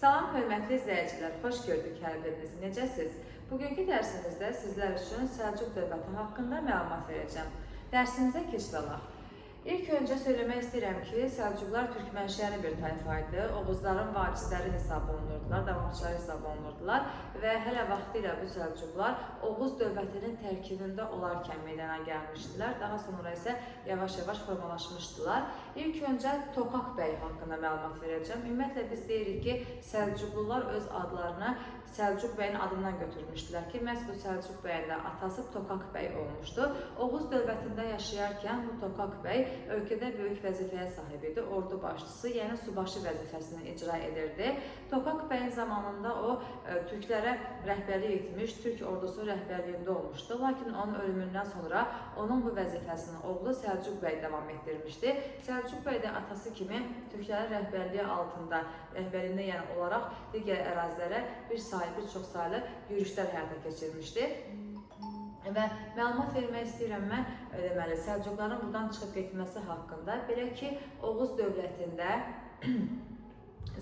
Salam hörmətli izləyicilər, xoş gördük hər birinizi. Necəsiz? Bugünkü dərsimizdə sizlər üçün Səlcuq dövləti haqqında məlumat verəcəm. Dərsimizə keçid alaq. İlk öncə söyləmək istəyirəm ki, Səlcuqlar türk mənşəli bir tayfa idi. Oğuzların varisləri hesab olunurdular, davamçıları hesab olunurdular və hələ vaxtilə bu Səlcuqlar Oğuz dövlətinin tərkibində olarkən meydana gəlmişdilər. Daha sonra isə yavaş-yavaş formalaşmışdılar. İlk öncə Tokaq bəy haqqında məlumat verəcəm. Ümumiyyətlə biz deyirik ki, Səlcuqlular öz adlarını Səlcuq bəyin adından götürmüşdülər ki, məhz bu Səlcuq bəyin də atası Tokaq bəy olmuşdu. Oğuz dövlətində yaşayarkən bu Tokaq bəy ölkədə böyük vəzifəyə sahib idi. Ordu başçısı, yəni subaşı vəzifəsini icra edirdi. Tokaq bəyin zamanında o türklərə rəhbərlik etmiş, türk ordusu rəhbərliyində olmuşdu. Lakin onun ölümündən sonra onun bu vəzifəsini oğlu Səlcuq bəy davam etdirmişdi. Səlcuq bəy də atası kimi türklərin rəhbərliyi altında, rəhbərliyində yəni olaraq digər ərazilərə bir çox saylı yürüşlər həyata keçirmişdi. Və məlumat vermək istəyirəm mən, deməli, Səlcuqların buradan çıxıb getməsi haqqında. Belə ki, Oğuz dövlətində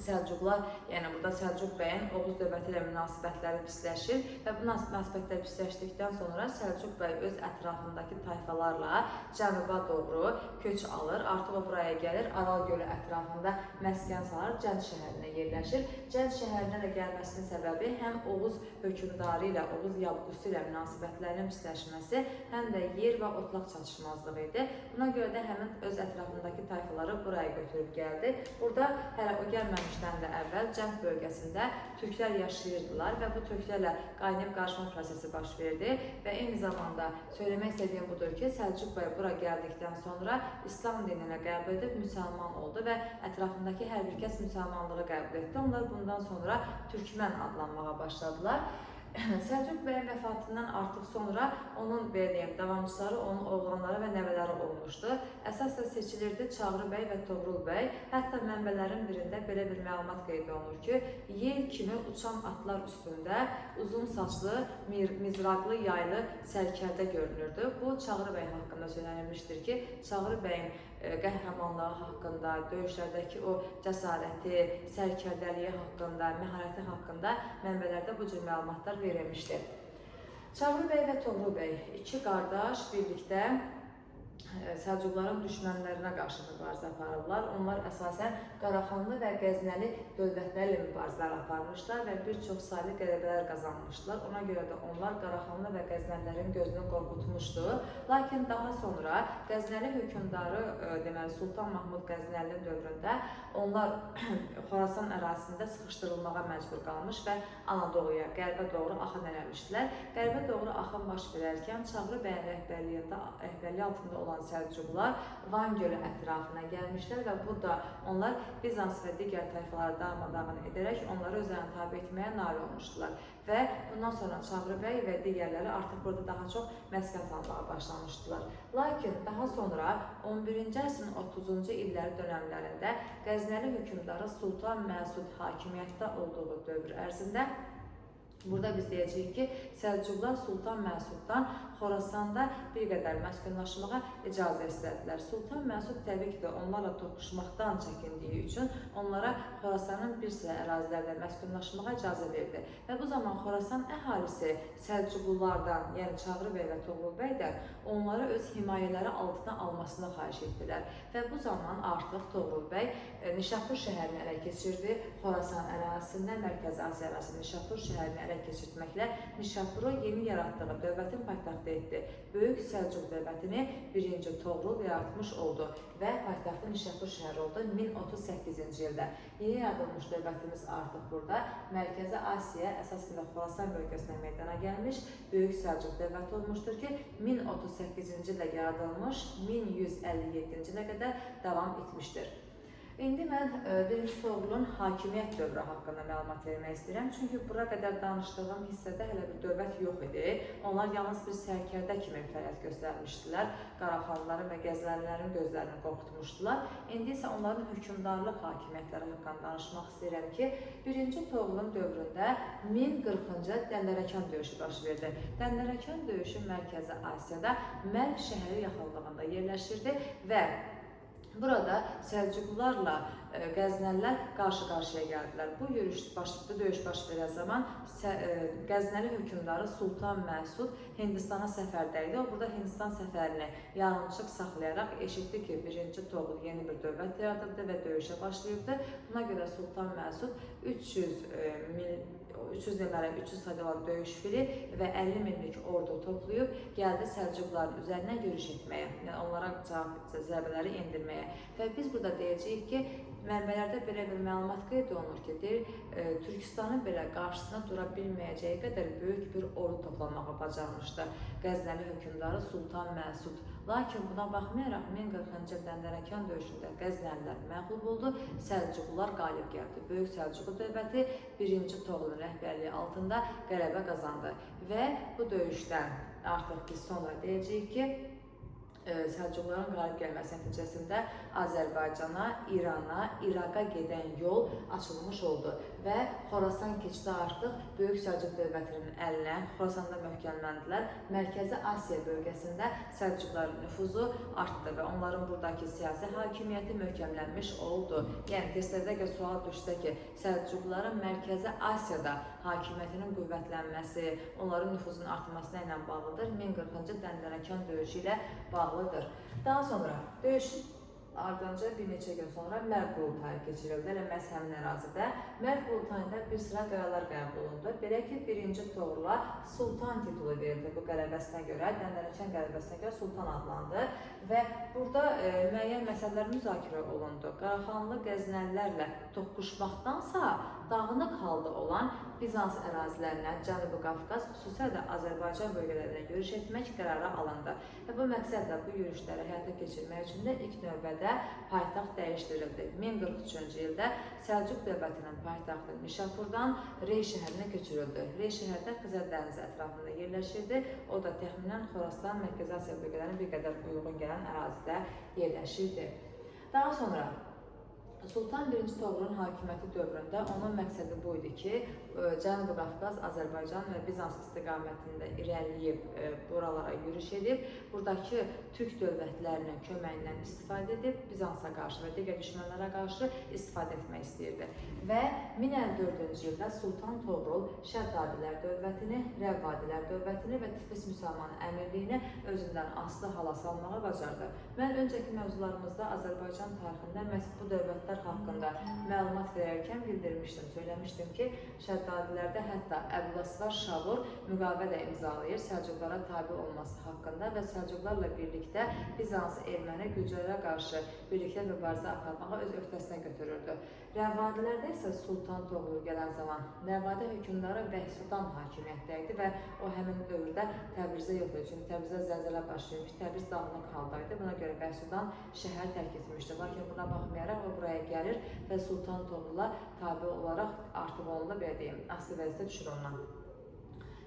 Səlcuqlar, yəni burada Səlcuq bəyin Oğuz dövləti ilə münasibətləri pisləşir və bu münasibətlər pisləşdikdən sonra Səlcuq bəy öz ətrafındakı tayfalarla cənuba doğru köç alır. Artıq o buraya gəlir, Aral gölü ətrafında məskən salır, Cənd şəhərinə yerləşir. Cənd şəhərinə də gəlməsinin səbəbi həm Oğuz hökmdarı ilə, Oğuz yabqusu ilə münasibətlərinin pisləşməsi, həm də yer və otlaq çatışmazlığı idi. Buna görə də həmin öz ətrafındakı tayfaları buraya götürüb gəldi. Burada hələ o gəlməmişdən də əvvəl Cənd bölgəsində türklər yaşayırdılar və bu türklərlə qaynayıb qarışma prosesi baş verdi və eyni zamanda söyləmək istədiyim budur ki, Səlcuq bəy bura gəldikdən sonra İslam dininə qəbul edib müsəlman oldu və ətrafındakı hər bir kəs müsəlmanlığı qəbul etdi. Onlar bundan sonra türkmən adlanmağa başladılar. Səlcuq bəyin vəfatından artıq sonra onun davamçıları, onun oğlanları və nəvələri olmuşdu. Əsasla seçilirdi Çağrı bəy və Toğrul bəy. Hətta mənbələrin birində belə bir məlumat qeyd olunur ki, yel kimi uçan atlar üstündə uzun saçlı, mizraqlı, yaylı sərkərdə görünürdü. Bu Çağrı bəy haqqında söylənilmişdir ki, Çağrı bəyin qəhrəmanlığı haqqında, döyüşlərdəki o cəsarəti, sərkərdəliyi haqqında, məharəti haqqında mənbələrdə bu cür məlumatlar verilmişdir. Çağrı bəy və Toğrul bəy iki qardaş birlikdə Səlcuqların düşmənlərinə qarşı mübarizə aparırlar. Onlar əsasən Qaraxanlı və Qəznəli dövlətləri ilə mübarizələr aparmışlar və bir çox saylı qələbələr qazanmışlar. Ona görə də onlar Qaraxanlı və Qəznəlilərin gözünü qorxutmuşdu. Lakin daha sonra Qəznəli hökmdarı, deməli Sultan Mahmud Qəznəlinin dövründə onlar Xorasan ərazisində sıxışdırılmağa məcbur qalmış və Anadoluya, qərbə doğru axın eləmişdilər. Qərbə doğru axın baş verərkən Çağrı bəyin rəhbərliyi altında olan Səlcuqlar Van gölü ətrafına gəlmişlər və burada onlar Bizans və digər tayfaları darmadağın edərək onları özlərini tabe etməyə nail olmuşdular. Və bundan sonra Çağrı bəy və digərləri artıq burada daha çox məskən salmağa başlamışdılar. Lakin daha sonra 11-ci əsrin 30-cu illəri dönəmlərində Qəznəli hökmdarı Sultan Məsud hakimiyyətdə olduğu dövr ərzində burada biz deyəcəyik ki, Səlcuqlar Sultan Məsuddan Xorasanda bir qədər məskunlaşmağa icazə istədilər. Sultan Məsud təbii ki də onlarla toqquşmaqdan çəkindiyi üçün onlara Xorasanın bir sıra ərazilərdə məskunlaşmağa icazə verdi. Və bu zaman Xorasan əhalisi Səlcuqlulardan, yəni Çağrı bəy və Toğrul bəydən onları öz himayələri altına almasını xahiş etdilər. Və bu zaman artıq Toğrul bəy Nişapur şəhərini ələ keçirdi. Xorasan ərazisində, Mərkəzi Asiya ərazisində Nişapur şəhərini ələ keçirtməklə Nişapuru yeni yaratdığı dövlətin paytaxtı etdi. Böyük Səlcuq dövlətini 1-ci Toğrul yaratmış oldu və paytaxtı Nişapur şəhəri oldu 1038-ci ildə. Yeni yaradılmış dövlətimiz artıq burada Mərkəzi Asiya, əsasında Xorasan bölgəsində meydana gəlmiş Böyük Səlcuq dövləti olmuşdur ki, 1038-ci ildə yaradılmış, 1157-ci ilə qədər davam etmişdir. İndi mən 1-ci Toğrulun hakimiyyət dövrü haqqında məlumat vermək istəyirəm. Çünki bura qədər danışdığım hissədə hələ bir dövlət yox idi. Onlar yalnız bir sərkərdə kimi fəaliyyət göstərmişdilər. Qaraxanlıların və Gəzləlilərin gözlərini qorxutmuşdular. İndi isə onların hökmdarlıq hakimiyyətləri haqqında danışmaq istəyirəm ki, 1-ci Toğrulun dövründə 1040-cı Dəndərəkan döyüşü baş verdi. Dəndərəkan döyüşü Mərkəzi Asiyada Mərv şəhəri yaxınlığında yerləşirdi və Burada Səlcuqlularla Qəznəlilər qarşı-qarşıya gəldilər. Bu döyüş baş verən zaman Qəznəli hökmdarı Sultan Məsud Hindistana səfərdə idi. O burada Hindistan səfərini yarımçıq saxlayaraq eşitdi ki, 1-ci Toğrul yeni bir dövlət yaradırdı və döyüşə başlayırdı. Buna görə Sultan Məsud 300 sayda olan döyüş fili və 50 minlik ordu toplayıb gəldi Səlcuqların üzərinə yürüş etməyə, yəni onlara zərbələri endirməyə. Və biz burada deyəcəyik ki, mənbələrdə belə bir məlumat qeyd olunur ki, Türkistanın belə qarşısına dura bilməyəcəyi qədər böyük bir ordu toplamağı bacarmışdı Qəznəli hökmdarı Sultan Məsud. Lakin buna baxmayaraq 1040-cı Dəndənəkan döyüşündə Qəznəlilər məğlub oldu, Səlcuqlular qalib gəldi. Böyük Səlcuqlu dövləti 1-ci Toğrulun rəhbərliyi altında qələbə qazandı və bu döyüşdən artıq biz sonra deyəcəyik ki, Səlcuqluların qalib gəlməsi nəticəsində Azərbaycana, İrana, İraqa gedən yol açılmış oldu və Xorasan keçidi artıq Böyük Səlcuq dövlətinin əlinə, Xorasanda möhkəmləndilər. Mərkəzi Asiya bölgəsində Səlcuqların nüfuzu artdı və onların buradakı siyasi hakimiyyəti möhkəmlənmiş oldu. Yəni, testlərdə sual düşsə ki, Səlcuqluların Mərkəzi Asiyada hakimiyyətinin qüvvətlənməsi, onların nüfuzunun artmasına ilə bağlıdır. 1040-cı Dəndənəkan döyüşü ilə bağlıdır. Daha sonra döyüşün ardınca bir neçə gün sonra Mərv qurultayı keçirildi. Elə məhz həmin ərazidə Mərv qurultayında bir sıra qərarlar qəbul olundu. Belə ki, 1-ci Toğrula Sultan titulu verildi. Bu qələbəsinə görə, Dəndənəkan qələbəsinə görə Sultan adlandı və burada müəyyən məsələlər müzakirə olundu. Qaraxanlı Qəznəlilərlə toqquşmaqdansa dağınıq halda olan Bizans ərazilərinə, Cənubi Qafqaz, xüsusilə də Azərbaycan bölgələrinə yürüş etmək qərarı alındı. Və bu məqsədlə bu yürüşləri həyata keçirmək üçün də ilk növbədə paytaxt dəyişdirildi. 1043-cü ildə Səlcuq dövlətinin paytaxtı Nişapurdan Rey şəhərinə köçürüldü. Rey şəhərdə Xızər dənizi ətrafında yerləşirdi. O da təxminən Xorassan, Mərkəzi Asiya bölgələrinə bir qədər uyğun gələn ərazidə yerləşirdi. Daha sonra Sultan 1-ci Toğrulun hakimiyyəti dövründə onun məqsədi bu idi ki, Cənubi Qafqaz, Azərbaycan və Bizans istiqamətində irəliləyib, buralara yürüş edib, buradakı türk dövlətlərinin köməyindən istifadə edib, Bizansa qarşı və digər düşmənlərə qarşı istifadə etmək istəyirdi. Və 1054-cü ildə Sultan Toğrul Şəddadilər dövlətini, Rəvvadilər dövlətini və Tiflis Müsəlman əmirliyini özündən asılı hala salmağı bacardı. Mən öncəki mövzularımızda Azərbaycan tarixində məhz bu dövlətlər haqqında məlumat verərkən bildirmişdim, söyləmişdim ki, Şəddadilərdə hətta Əbulasvar Şavur müqavə də imzalayır Səlcuqlara tabi olması haqqında və Səlcuqlarla birlikdə Bizans, Erməni, Gürcülərə qarşı birlikdə mübarizə aparmağı öz öhdəsinə götürürdü. Rəvvadilərdə isə Sultan Toğrul gələn zaman Rəvvadi hökmdarı Bəhsudan hakimiyyətdə idi və o həmin dövrdə Təbrizdə yox idi. Çünki Təbrizdə zəlzələ başlaymış, Təbriz dağınıq haldaydı. Buna görə Bəhsudan şəhər tərk etmişdi. Lakin buna baxmayaraq o buraya gəlir və Sultan Toğrula tabi olaraq artıq onunla belə deyim, asli vəziyyətə düşür ondan.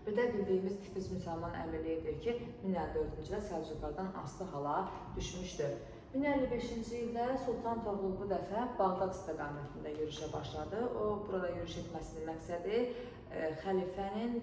Bir də bildiyimiz Tiflis Müsəlman əmirliyidir ki, 1054-cü ildə Səlcuqlardan aslı hala düşmüşdür. 1055-ci ildə Sultan Toğrul bu dəfə Bağdad istiqamətində yürüşə başladı. O, burada yürüş etməsinin məqsədi xəlifənin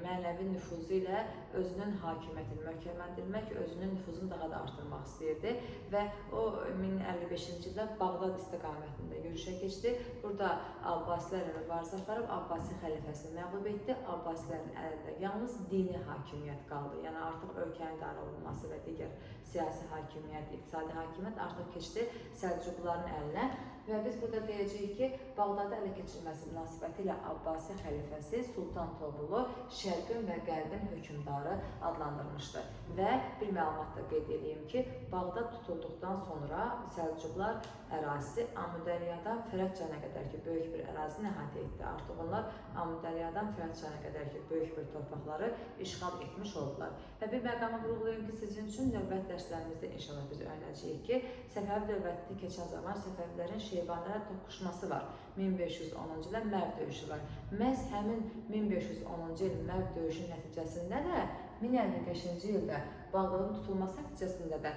mənəvi nüfuzu ilə özünün hakimiyyətini möhkəmləndirmək, özünün nüfuzunu daha da artırmaq istəyirdi və o 1055-ci ildə Bağdad istiqamətində yürüşə keçdi. Burada Abbasilərlə mübarizə aparıb Abbasi xəlifəsini məğlub etdi. Abbasilərin əlində yalnız dini hakimiyyət qaldı. Yəni artıq ölkənin idarə olunması və digər siyasi hakimiyyət, iqtisadi hakimiyyət artıq keçdi Səlcuqluların əlinə. Və biz burada deyəcəyik ki, Bağdadı ələ keçirməsi münasibətilə Abbasi xəlifəsi Sultan Toğrulu Şərqin və Qərbin hökmdarı adlandırmışdı. Və bir məlumat da qeyd edeyim ki, Bağdad tutulduqdan sonra Səlcuqlar ərazisi Amudəryadan Fərat çayına qədər ki, böyük bir ərazini əhatə etdi. Artıq onlar Amudəryadan Fərat çayına qədər ki, böyük bir torpaqları işğal etmiş oldular. Və bir məqamı vurğulayım ki, sizin üçün növbət dərslərimizdə inşallah biz öyrənəcəyik ki, Səfəvi dövlətini keçən zaman Səfəvilərin Şeybanlara toqquşması var. 1510-cu ildə Mərv döyüşü var. Məhz həmin 1510-cu il Mərv döyüşünün nəticəsində də 1055-ci ildə Bağdadın tutulması nəticəsində də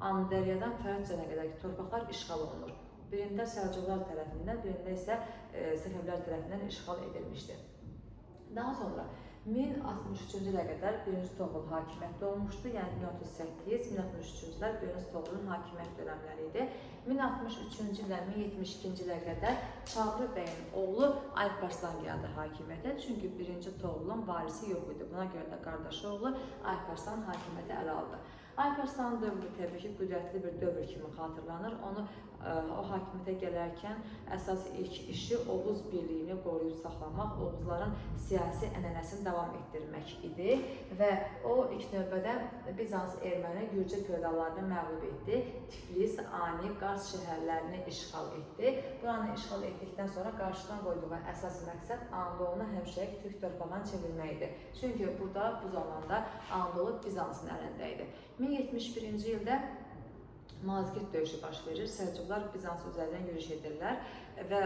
Amudəryadan Fərat çayına qədər ki, torpaqlar işğal olunur. Birində Səlcuqlar tərəfindən, birində isə Səfəvilər tərəfindən işğal edilmişdir. Daha sonra 1063-cü ilə qədər 1-ci Toğrul hakimiyyətdə olmuşdu, yəni 1038-1063-cü illər 1-ci Toğrulun hakimiyyət dönəmləri idi. 1063-cü ilə 1072-ci ilə qədər Çağrı bəyin oğlu Alparslan gəldi hakimiyyətə, çünki 1-ci Toğrulun varisi yox idi. Buna görə də qardaşı oğlu Alparslan hakimiyyəti ələ aldı. Alparslanın dövrü təbii ki, qüdrətli bir dövr kimi xatırlanır. O hakimiyyətə gələrkən əsas ilk işi Oğuz birliyini qoruyub saxlamaq, Oğuzların siyasi ənənəsini davam etdirmək idi və o ilk növbədə Bizans erməni Gürcü feodallarını məğlub etdi. Tiflis, Ani, Qars şəhərlərini işğal etdi. Buranı işğal etdikdən sonra qarşısına qoyduğu əsas məqsəd Anadolunu həmişəlik türk torpağına çevirmək idi. Çünki burada bu zamanda Anadolu Bizansın əlində idi. 1071-ci ildə Mazgirt döyüşü baş verir. Səlcuqlar Bizans üzərindən yürüş edirlər və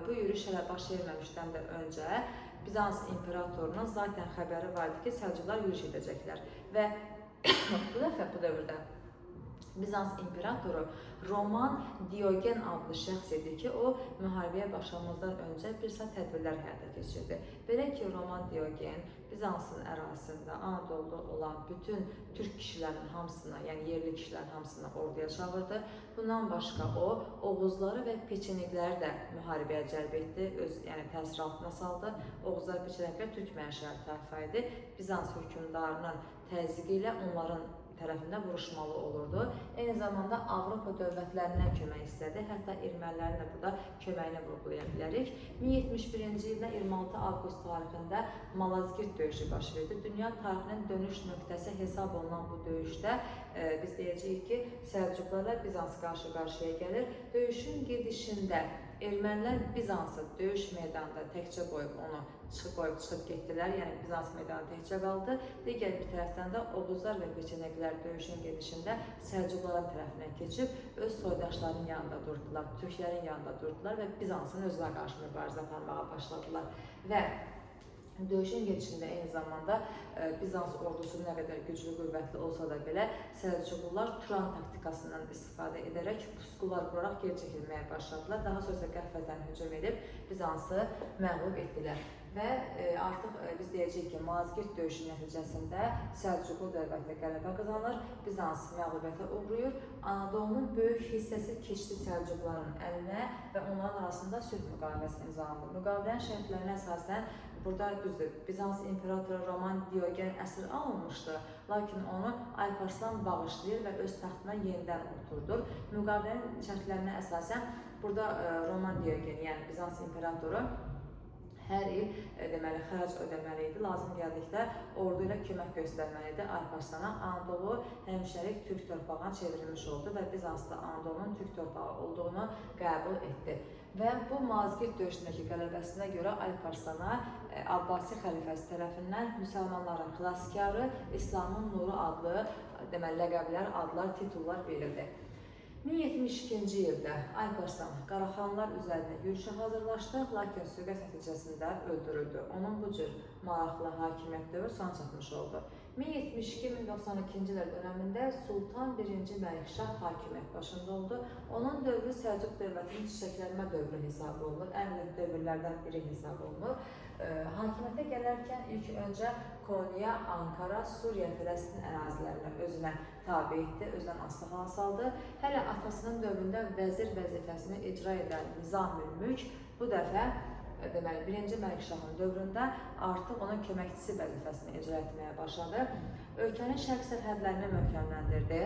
bu yürüş hələ baş verməmişdən də öncə Bizans imperatorunun zaten xəbəri vardı ki, Səlcuqlar yürüş edəcəklər və bu dəfə bu dövrdə Bizans imperatoru Roman Diogen adlı şəxs idi ki, o müharibəyə başlamazdan öncə bir sıra tədbirlər həyata keçirdi. Belə ki, Roman Diogen Bizansın ərazisində Anadolu'da olan bütün türk kişilərin hamısına, yəni yerli kişilərin hamısını orduya çağırdı. Bundan başqa o, Oğuzları və Peçenikləri də müharibəyə cəlb etdi, yəni təsir altına saldı. Oğuzlar, Peçeniklər türk mənşəli tayfa idi. Bizans hökmdarının təzyiqi ilə onların tərəfində vuruşmalı olurdu. Eyni zamanda Avropa dövlətlərindən kömək istədi. Hətta ermənilərin də burada köməyini vurğulaya bilərik. 1071-ci ildə 26 avqust tarixində Malazgirt döyüşü baş verdi. Dünya tarixinin dönüş nöqtəsi hesab olunan bu döyüşdə biz deyəcəyik ki, Səlcuqlarla Bizans qarşı-qarşıya gəlir. Döyüşün gedişində ermənilər Bizansı döyüş meydanında təkcə qoyub onu çıxıb getdilər, yəni Bizans meydanı təkcə qaldı. Digər bir tərəfdən də Oğuzlar və Peçeneglər döyüşün gedişində Səlcuqların tərəfinə keçib öz soydaşlarının yanında durdular, türklərin yanında durdular və Bizansın özünə qarşı mübarizə aparmağa başladılar. Və döyüşün gedişində eyni zamanda Bizans ordusu nə qədər güclü, qüvvətli olsa da belə Səlcuqlular Turan taktikasından istifadə edərək pusqular quraraq geri çəkilməyə başladılar. Daha sonra qəflətən hücum edib Bizansı məğlub etdilər. Və artıq biz deyəcəyik ki, Malazgirt döyüşü nəticəsində Səlcuqlu dövləti qələbə qazanır, Bizans məğlubiyyətə uğrayır. Anadolunun böyük hissəsi keçdi Səlcuqların əlinə və onların arasında sülh müqaviləsi imzalandı. Müqavilənin şərtlərinə əsasən burada düzdür, Bizans imperatoru Roman Diogen əsir alınmışdı, lakin onu Alparslan bağışlayır və öz taxtına yenidən oturdur. Müqavilənin şərtlərinə əsasən burada Roman Diogen, yəni Bizans imperatoru hər il deməli xərac ödəməli idi. Lazım gəldikdə ordu ilə kömək göstərməli idi Alparslana. Anadolu həmişəlik türk torpağına çevrilmiş oldu və Bizans da Anadolunun türk torpağı olduğunu qəbul etdi. Və bu Malazgirt döyüşündəki qələbəsinə görə Alparslana Abbasi xəlifəsi tərəfindən müsəlmanların xilaskarı, İslamın nuru adlı deməli ləqəblər, adlar, titullar verildi. 1072-ci ildə Alparslan Qaraxanlar üzərinə yürüşə hazırlaşdı, lakin sürgət nəticəsində öldürüldü. Onun bu cür maraqlı hakimiyyət dövrü sona çatmış oldu. 1072-1092-ci illər dönəmində Sultan 1-ci Məlikşah hakimiyyət başında oldu. Onun dövrü Səlcuq dövlətinin çiçəklənmə dövrü hesab olunur, ən böyük dövrlərdən biri hesab olunur. Hakimiyyətə gələrkən ilk öncə Konya, Ankara, Suriya, Fələstin ərazilərini özünə tabi etdi, özdən asılı saldı. Hələ atasının dövründə vəzir vəzifəsini icra edən Nizam-ül-Mülk bu dəfə deməli 1-ci Məlikşahın dövründə artıq onun köməkçisi vəzifəsini icra etməyə başladı. Ölkənin şərq sərhədlərini möhkəmləndirdi.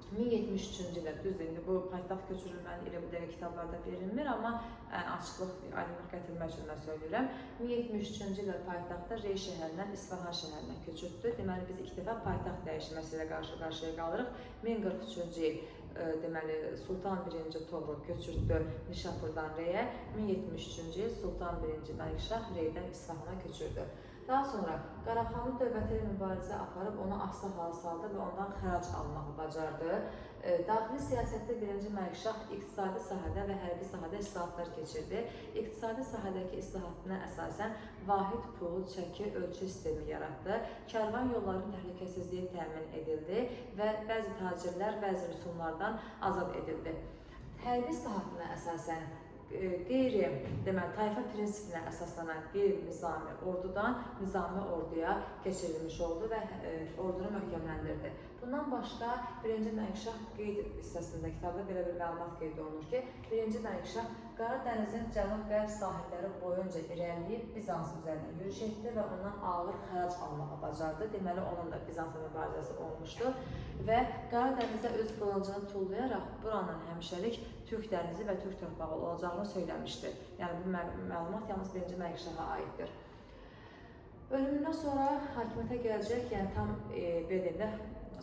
1073-cü ildə, düzdür, indi bu paytaxt köçürülmənin ili bu dəqiqə kitablarda verilmir, amma açıqlıq, aydınlıq gətirmək üçün mən söyləyirəm. 1073-cü ildə paytaxtda Rey şəhərindən İsfahan şəhərinə köçürtdü. Deməli, biz ilk dəfə paytaxt dəyişməsi ilə qarşı-qarşıya qalırıq. 1043-cü il deməli Sultan 1-ci Toğrul köçürtdü Nişapurdan Reyə. 1073-cü il Sultan 1-ci Məlikşah Reydən İsfahana köçürdü. Daha sonra Qaraxanlı dövləti ilə mübarizə aparıb onu asılı hala saldı və ondan xərac almağı bacardı. Daxili siyasətdə 1-ci Məlikşah iqtisadi sahədə və hərbi sahədə islahatlar keçirdi. İqtisadi sahədəki islahatına əsasən vahid pul, çəki, ölçü sistemi yaratdı. Kərvan yollarının təhlükəsizliyi təmin edildi və bəzi tacirlər bəzi rüsumlardan azad edildi. Hərbi islahatına əsasən deməli tayfa prinsipinə əsaslanan qeyri-nizami ordudan nizami orduya keçirilmiş oldu və ordunu möhkəmləndirdi. Bundan başqa 1-ci Məlikşah qeyd hissəsində kitabda belə bir məlumat qeyd olunur ki, 1-ci Məlikşah Qara dənizin cənub-qərb sahilləri boyunca irəliləyib Bizans üzərinə yürüş etdi və ondan ağır xərac almağa bacardı. Deməli, onun da Bizansla mübarizəsi olmuşdu və Qara dənizə öz qılıncını tullayaraq buranın həmişəlik Türk dənizi və Türk torpağı olacağını söyləmişdir. Yəni, bu məlumat yalnız 1-ci Məlikşaha aiddir. Ölümündən sonra hakimiyyətə gələcək, yəni tam belə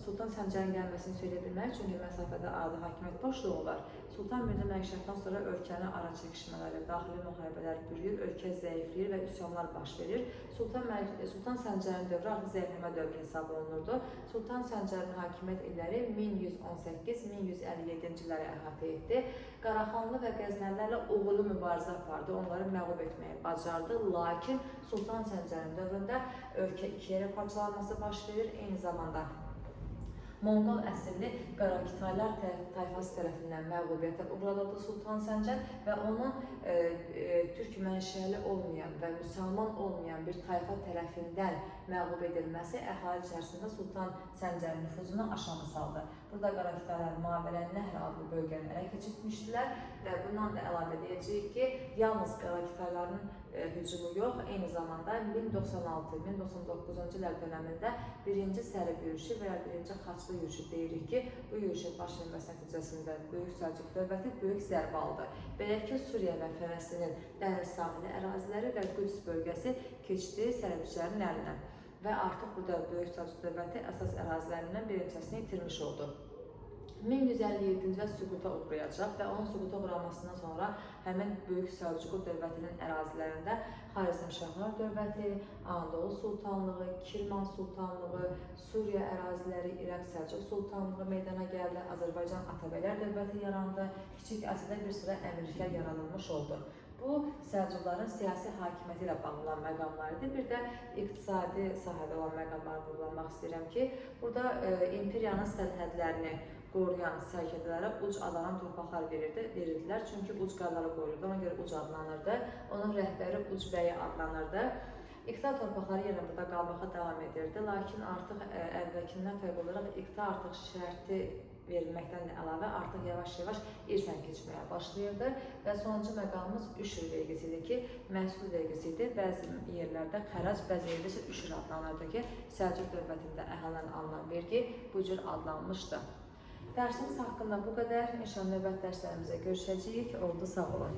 Sultan Səncərin gəlməsini söyləyə bilmək, çünki məsafədə adi hakimiyyət boşluğu var. Sultan 1-ci Məlikşahdan sonra ölkəni ara çəkişmələri, daxili müharibələr bürüyür, ölkə zəifləyir və üsyanlar baş verir. Sultan Səncərin dövrü artıq zəifləmə dövrü hesab olunurdu. Sultan Səncərin hakimiyyət illəri 1118-1157-ci illəri əhatə etdi. Qaraxanlı və Qəznəlilərlə uğurlu mübarizə apardı, onları məğlub etməyi bacardı. Lakin Sultan Səncərin dövründə ölkə iki yerə parçalanması baş verir, eyni zamanda Monqol əsilli Qarakitaylar tayfası tərəfindən məğlubiyyətə uğradıldı Sultan Səncər və onun türk mənşəli olmayan və müsəlman olmayan bir tayfa tərəfindən məğlub edilməsi əhali içərisində Sultan Səncərin nüfuzunu aşağı saldı. Burada Qarakitaylar Mavərənnəhr adlı bölgəni ələ keçirtmişdilər və bundan da əlavə edəcəyik ki, yalnız Qarakitayların hücumu yox, eyni zamanda 1096-1099-cu illər dönəmində 1-ci Sərib yürüşü və ya 1-ci Xaçlı yürüşü deyirik ki, bu yürüşün baş verməsi nəticəsində Böyük Səlcuq dövləti böyük zərbə aldı. Belə ki, Suriya və Fələstinin dəniz sahili əraziləri və Qüds bölgəsi keçdi Səribçilərin əlinə və artıq burada Böyük Səlcuq dövləti əsas ərazilərindən bir neçəsini itirmiş oldu. 1157-ci ildə süquta uğrayacaq və onun süquta uğramasından sonra həmin Böyük Səlcuq dövlətinin ərazilərində Xarəzmşahlar dövləti, Anadolu Sultanlığı, Kirman Sultanlığı, Suriya əraziləri, İraq Səlcuq Sultanlığı meydana gəldi, Azərbaycan Atabəylər dövləti yarandı, Kiçik Asiyada bir sıra əmirliklər yaradılmış oldu. Bu, Səlcuqların siyasi hakimiyyəti ilə bağlı olan məqamlardır. Bir də iqtisadi sahədə olan məqamları vurgulamaq istəyirəm ki, burada imperiyanın sərhədlərini qoruyan sərkədələrə uc adanan torpaqlar verirdilər. Çünki uc qarları qoruyurdu, ona görə uc adlanırdı. Onun rəhbəri Uc bəyi adlanırdı. İqta torpaqları yenə burada qalmağa davam edirdi. Lakin artıq əvvəlkindən fərq olaraq iqta artıq şərti verilməkdən də əlavə artıq yavaş-yavaş irsən keçməyə başlayırdı və sonuncu məqamımız üşür vergisi idi ki, məhsul vergisi idi. Bəzi yerlərdə xərac, bəzi yerdə isə üşür adlanırdı ki, Səlcuq dövlətində əhalidən alınan vergi bu cür adlanmışdı. Dərsimiz haqqında bu qədər. İnşallah növbəti dərslərimizə görüşəcəyik. Oldu, sağ olun.